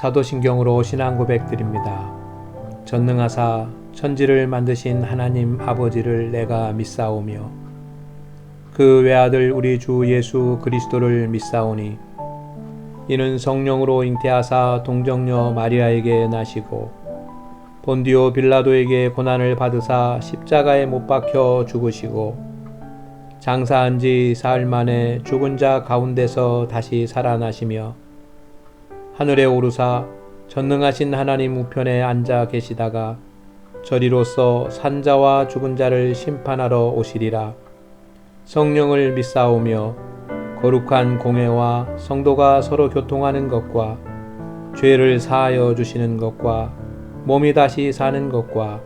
사도신경으로 신앙 고백드립니다. 전능하사 천지를 만드신 하나님 아버지를 내가 믿사오며 그 외아들 우리 주 예수 그리스도를 믿사오니 이는 성령으로 잉태하사 동정녀 마리아에게 나시고 본디오 빌라도에게 고난을 받으사 십자가에 못 박혀 죽으시고 장사한 지 사흘 만에 죽은 자 가운데서 다시 살아나시며 하늘에 오르사 전능하신 하나님 우편에 앉아 계시다가 저리로서 산자와 죽은 자를 심판하러 오시리라. 성령을 믿사오며 거룩한 공회와 성도가 서로 교통하는 것과 죄를 사하여 주시는 것과 몸이 다시 사는 것과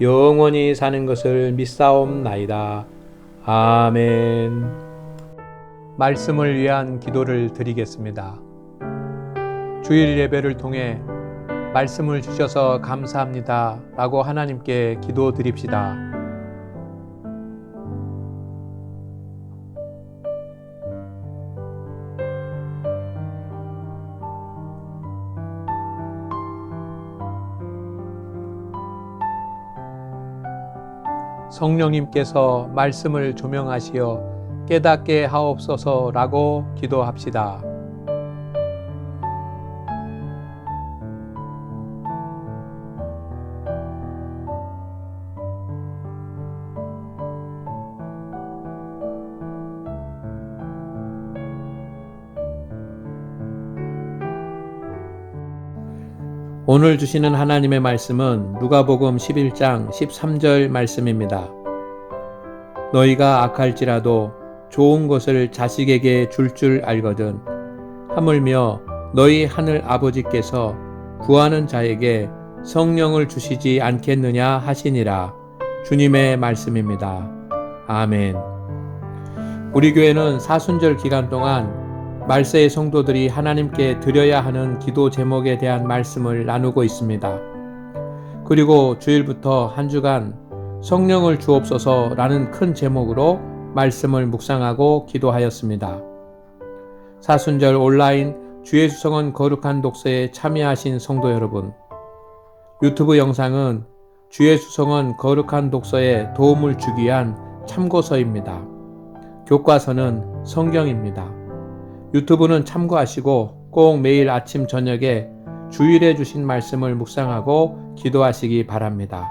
영원히 사는 것을 믿사옵나이다. 아멘. 말씀을 위한 기도를 드리겠습니다. 주일 예배를 통해 말씀을 주셔서 감사합니다 라고 하나님께 기도 드립시다. 성령님께서 말씀을 조명하시어 깨닫게 하옵소서 라고 기도합시다. 오늘 주시는 하나님의 말씀은 누가복음 11장 13절 말씀입니다. 너희가 악할지라도 좋은 것을 자식에게 줄 알거든 하물며 너희 하늘 아버지께서 구하는 자에게 성령을 주시지 않겠느냐 하시니라. 주님의 말씀입니다. 아멘. 우리 교회는 사순절 기간 동안 말세의 성도들이 하나님께 드려야 하는 기도 제목에 대한 말씀을 나누고 있습니다. 그리고 주일부터 한 주간 성령을 주옵소서라는 큰 제목으로 말씀을 묵상하고 기도하였습니다. 사순절 온라인 주의 수성은 거룩한 독서에 참여하신 성도 여러분, 유튜브 영상은 주의 수성은 거룩한 독서에 도움을 주기 위한 참고서입니다. 교과서는 성경입니다. 유튜브는 참고하시고 꼭 매일 아침 저녁에 주일에 주신 말씀을 묵상하고 기도하시기 바랍니다.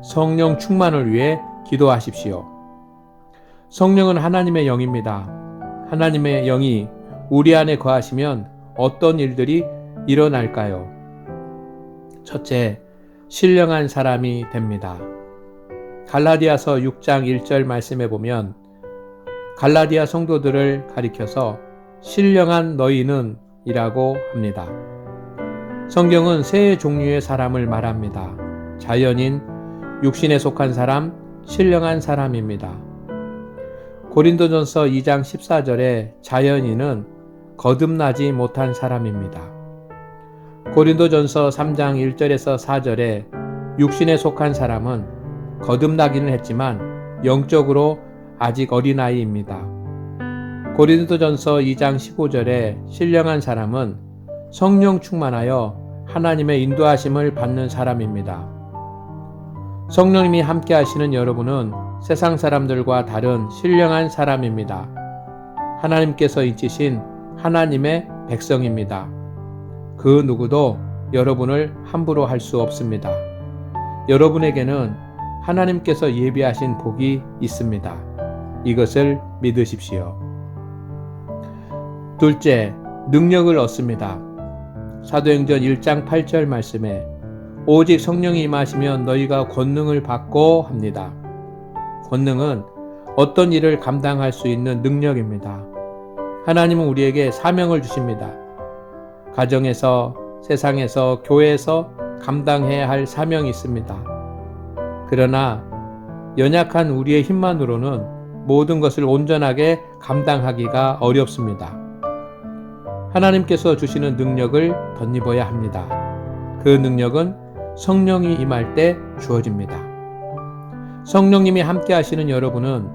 성령 충만을 위해 기도하십시오. 성령은 하나님의 영입니다. 하나님의 영이 우리 안에 거하시면 어떤 일들이 일어날까요? 첫째, 신령한 사람이 됩니다. 갈라디아서 6장 1절 말씀에 보면 갈라디아 성도들을 가리켜서 신령한 너희는 이라고 합니다. 성경은 세 종류의 사람을 말합니다. 자연인, 육신에 속한 사람, 신령한 사람입니다. 고린도전서 2장 14절에 자연인은 거듭나지 못한 사람입니다. 고린도전서 3장 1절에서 4절에 육신에 속한 사람은 거듭나기는 했지만 영적으로 아직 어린아이입니다. 고린도전서 2장 15절에 신령한 사람은 성령 충만하여 하나님의 인도하심을 받는 사람입니다. 성령님이 함께 하시는 여러분은 세상 사람들과 다른 신령한 사람입니다. 하나님께서 잊으신 하나님의 백성입니다. 그 누구도 여러분을 함부로 할 수 없습니다. 여러분에게는 하나님께서 예비하신 복이 있습니다. 이것을 믿으십시오. 둘째, 능력을 얻습니다. 사도행전 1장 8절 말씀에 오직 성령이 임하시면 너희가 권능을 받고 합니다. 권능은 어떤 일을 감당할 수 있는 능력입니다. 하나님은 우리에게 사명을 주십니다. 가정에서, 세상에서, 교회에서 감당해야 할 사명이 있습니다. 그러나 연약한 우리의 힘만으로는 모든 것을 온전하게 감당하기가 어렵습니다. 하나님께서 주시는 능력을 덧입어야 합니다. 그 능력은 성령이 임할 때 주어집니다. 성령님이 함께 하시는 여러분은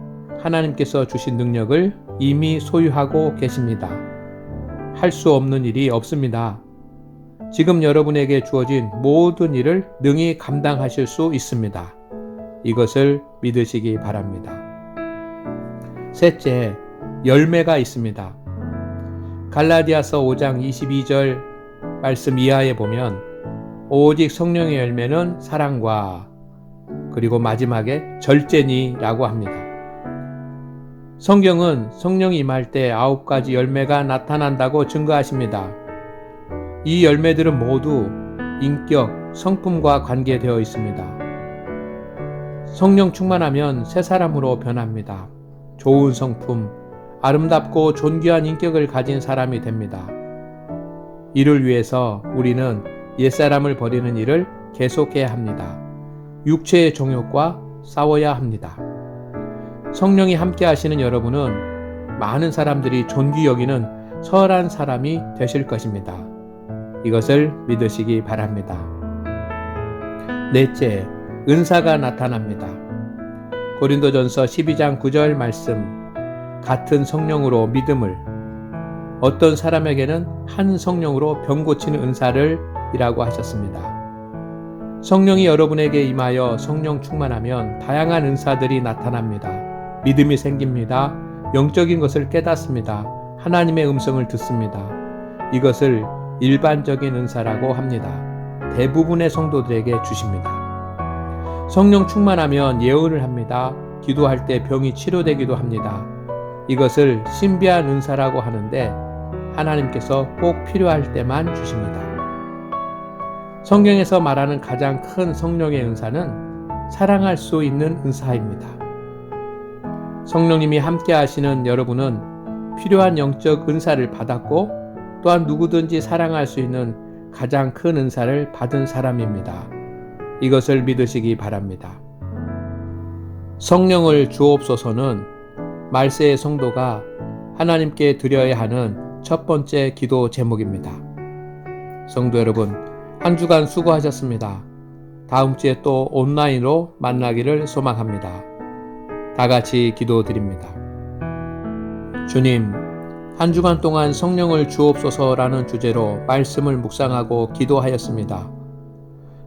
하나님께서 주신 능력을 이미 소유하고 계십니다. 할 수 없는 일이 없습니다. 지금 여러분에게 주어진 모든 일을 능히 감당하실 수 있습니다. 이것을 믿으시기 바랍니다. 셋째, 열매가 있습니다. 갈라디아서 5장 22절 말씀 이하에 보면 오직 성령의 열매는 사랑과 그리고 마지막에 절제니라고 합니다. 성경은 성령이 임할 때 9가지 열매가 나타난다고 증거하십니다. 이 열매들은 모두 인격, 성품과 관계되어 있습니다. 성령 충만하면 새 사람으로 변합니다. 좋은 성품, 아름답고 존귀한 인격을 가진 사람이 됩니다. 이를 위해서 우리는 옛사람을 버리는 일을 계속해야 합니다. 육체의 정욕과 싸워야 합니다. 성령이 함께 하시는 여러분은 많은 사람들이 존귀 여기는 선한 사람이 되실 것입니다. 이것을 믿으시기 바랍니다. 넷째, 은사가 나타납니다. 고린도전서 12장 9절 말씀, 같은 성령으로 믿음을, 어떤 사람에게는 한 성령으로 병 고치는 은사를 이라고 하셨습니다. 성령이 여러분에게 임하여 성령 충만하면 다양한 은사들이 나타납니다. 믿음이 생깁니다. 영적인 것을 깨닫습니다. 하나님의 음성을 듣습니다. 이것을 일반적인 은사라고 합니다. 대부분의 성도들에게 주십니다. 성령 충만하면 예언을 합니다. 기도할 때 병이 치료되기도 합니다. 이것을 신비한 은사라고 하는데 하나님께서 꼭 필요할 때만 주십니다. 성경에서 말하는 가장 큰 성령의 은사는 사랑할 수 있는 은사입니다. 성령님이 함께 하시는 여러분은 필요한 영적 은사를 받았고 또한 누구든지 사랑할 수 있는 가장 큰 은사를 받은 사람입니다. 이것을 믿으시기 바랍니다. 성령을 주옵소서는 말세의 성도가 하나님께 드려야 하는 첫 번째 기도 제목입니다. 성도 여러분, 한 주간 수고하셨습니다. 다음 주에 또 온라인으로 만나기를 소망합니다. 다 같이 기도드립니다. 주님, 한 주간 동안 성령을 주옵소서라는 주제로 말씀을 묵상하고 기도하였습니다.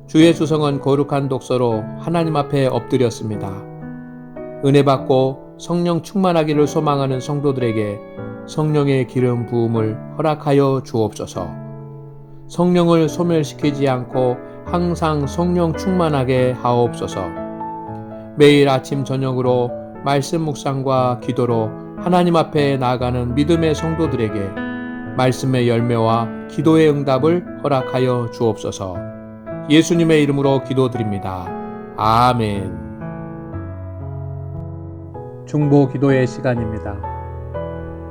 주의 주성은 거룩한 독서로 하나님 앞에 엎드렸습니다. 은혜 받고 성령 충만하기를 소망하는 성도들에게 성령의 기름 부음을 허락하여 주옵소서. 성령을 소멸시키지 않고 항상 성령 충만하게 하옵소서. 매일 아침 저녁으로 말씀 묵상과 기도로 하나님 앞에 나아가는 믿음의 성도들에게 말씀의 열매와 기도의 응답을 허락하여 주옵소서. 예수님의 이름으로 기도드립니다. 아멘. 중보 기도의 시간입니다.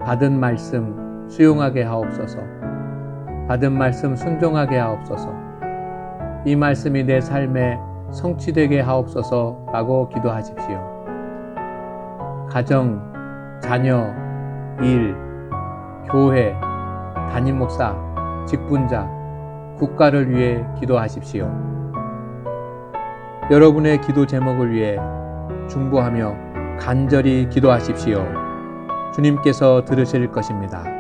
받은 말씀 수용하게 하옵소서. 받은 말씀 순종하게 하옵소서. 이 말씀이 내 삶에 성취되게 하옵소서라고 기도하십시오. 가정, 자녀, 일, 교회, 담임 목사, 직분자, 국가를 위해 기도하십시오. 여러분의 기도 제목을 위해 중보하며 간절히 기도하십시오. 주님께서 들으실 것입니다.